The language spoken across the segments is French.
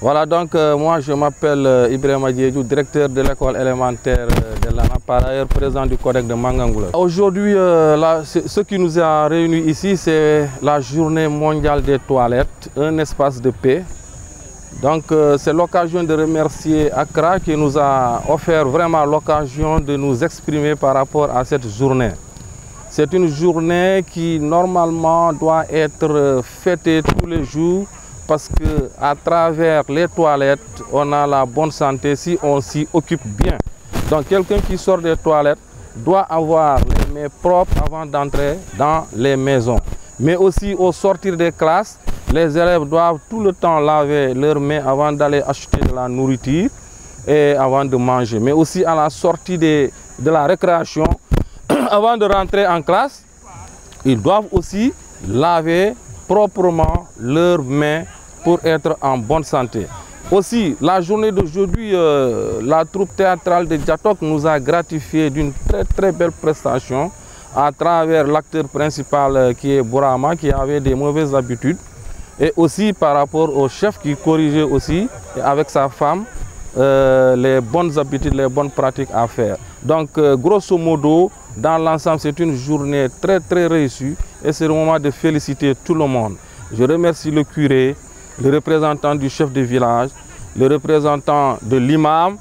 Voilà, donc moi je m'appelle Ibrahima Diédhiou, directeur de l'école élémentaire de l'ANA, par ailleurs président du Codec de Mangangoulak. Aujourd'hui, ce qui nous a réunis ici, c'est la journée mondiale des toilettes, un espace de paix. Donc c'est l'occasion de remercier Accra qui nous a offert vraiment l'occasion de nous exprimer par rapport à cette journée. C'est une journée qui normalement doit être fêtée tous les jours parce qu'à travers les toilettes, on a la bonne santé si on s'y occupe bien. Donc quelqu'un qui sort des toilettes doit avoir les mains propres avant d'entrer dans les maisons. Mais aussi au sortir des classes, les élèves doivent tout le temps laver leurs mains avant d'aller acheter de la nourriture et avant de manger. Mais aussi à la sortie de la récréation, avant de rentrer en classe, ils doivent aussi laver proprement leurs mains pour être en bonne santé. Aussi, la journée d'aujourd'hui, la troupe théâtrale de Djatok nous a gratifié d'une très belle prestation à travers l'acteur principal qui est Bourama, qui avait des mauvaises habitudes. Et aussi par rapport au chef qui corrigeait aussi avec sa femme les bonnes habitudes, les bonnes pratiques à faire. Donc grosso modo, dans l'ensemble, c'est une journée très réussie et c'est le moment de féliciter tout le monde. Je remercie le curé, le représentant du chef de village, le représentant de l'imam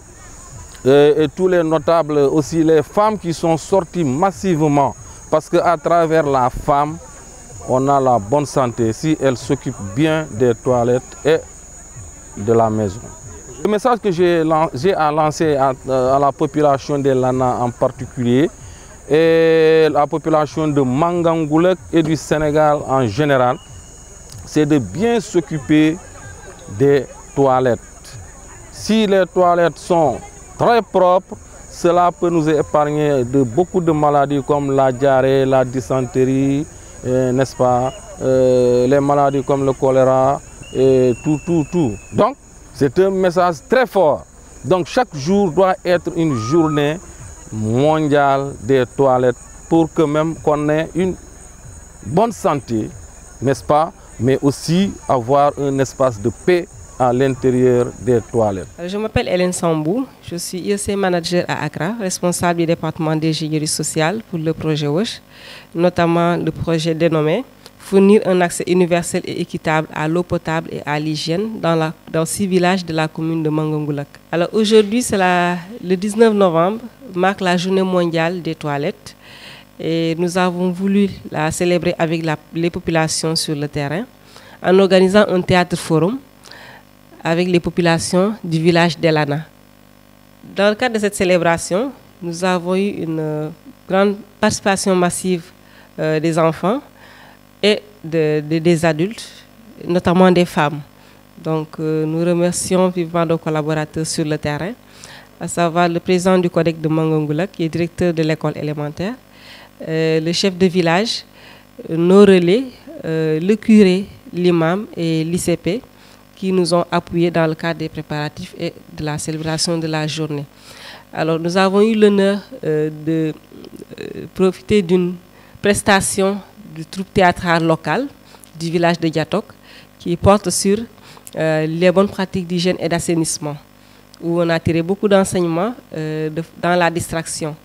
et tous les notables, aussi les femmes qui sont sorties massivement parce qu'à travers la femme, on a la bonne santé si elle s'occupe bien des toilettes et de la maison. Le message que j'ai à lancer à la population de l'ANA en particulier et la population de Mangangoulak et du Sénégal en général, c'est de bien s'occuper des toilettes. Si les toilettes sont très propres, cela peut nous épargner de beaucoup de maladies comme la diarrhée, la dysenterie, n'est-ce pas, les maladies comme le choléra et tout. Donc, c'est un message très fort. Donc, chaque jour doit être une journée mondiale des toilettes pour que même qu'on ait une bonne santé, n'est-ce pas, mais aussi avoir un espace de paix à l'intérieur des toilettes. Je m'appelle Hélène Sambou, je suis IEC manager à Accra, responsable du département d'ingénierie sociale pour le projet WASH, notamment le projet dénommé Fournir un accès universel et équitable à l'eau potable et à l'hygiène dans 6 villages de la commune de Mangangoulak. Alors aujourd'hui, c'est le 19 novembre, marque la journée mondiale des toilettes et nous avons voulu la célébrer avec les populations sur le terrain en organisant un théâtre forum avec les populations du village d'Elana. Dans le cadre de cette célébration, nous avons eu une grande participation massive des enfants et des adultes, notamment des femmes. Donc nous remercions vivement nos collaborateurs sur le terrain, à savoir le président du Codec de Mangangoulak, qui est directeur de l'école élémentaire, le chef de village, nos relais, le curé, l'imam et l'ICP, qui nous ont appuyés dans le cadre des préparatifs et de la célébration de la journée. Alors nous avons eu l'honneur de profiter d'une prestation du troupe théâtrale locale du village de Djatok qui porte sur les bonnes pratiques d'hygiène et d'assainissement, où on a tiré beaucoup d'enseignements dans la distraction,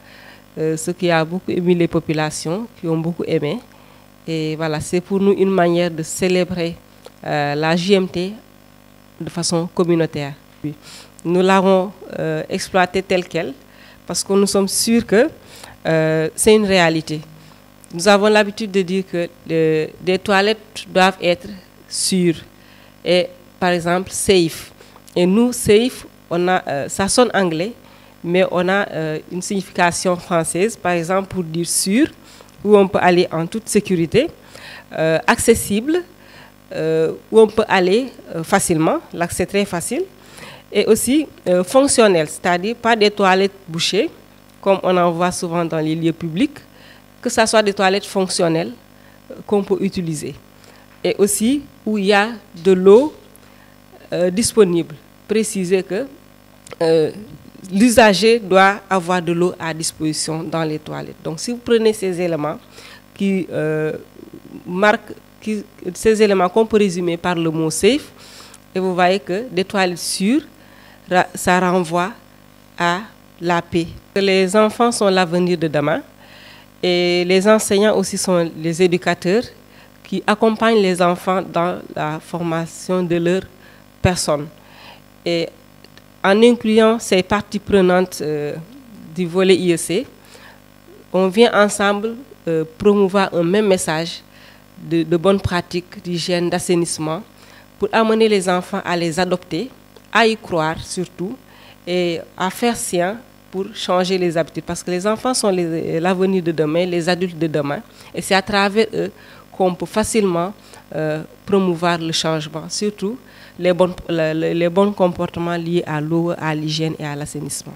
ce qui a beaucoup ému les populations, qui ont beaucoup aimé. Et voilà, c'est pour nous une manière de célébrer la JMT de façon communautaire. Nous l'avons exploité tel quel parce que nous sommes sûrs que c'est une réalité. Nous avons l'habitude de dire que des toilettes doivent être sûres et par exemple safe. Et nous, safe, ça sonne anglais, mais on a une signification française, par exemple pour dire sûr, où on peut aller en toute sécurité, accessible, où on peut aller facilement, l'accès très facile, et aussi fonctionnel, c'est-à-dire pas des toilettes bouchées, comme on en voit souvent dans les lieux publics, que ce soit des toilettes fonctionnelles qu'on peut utiliser. Et aussi où il y a de l'eau disponible. Préciser que l'usager doit avoir de l'eau à disposition dans les toilettes. Donc si vous prenez ces éléments qui marquent, ces éléments qu'on peut résumer par le mot safe, Et vous voyez que des toilettes sûres, ça renvoie à la paix. Les enfants sont l'avenir de demain et les enseignants aussi sont les éducateurs qui accompagnent les enfants dans la formation de leur personne. Et en incluant ces parties prenantes du volet IEC, on vient ensemble promouvoir un même message de bonnes pratiques d'hygiène, d'assainissement, pour amener les enfants à les adopter, à y croire surtout, et à faire sien pour changer les habitudes. Parce que les enfants sont l'avenir de demain, les adultes de demain, et c'est à travers eux qu'on peut facilement promouvoir le changement, surtout les bons comportements liés à l'eau, à l'hygiène et à l'assainissement.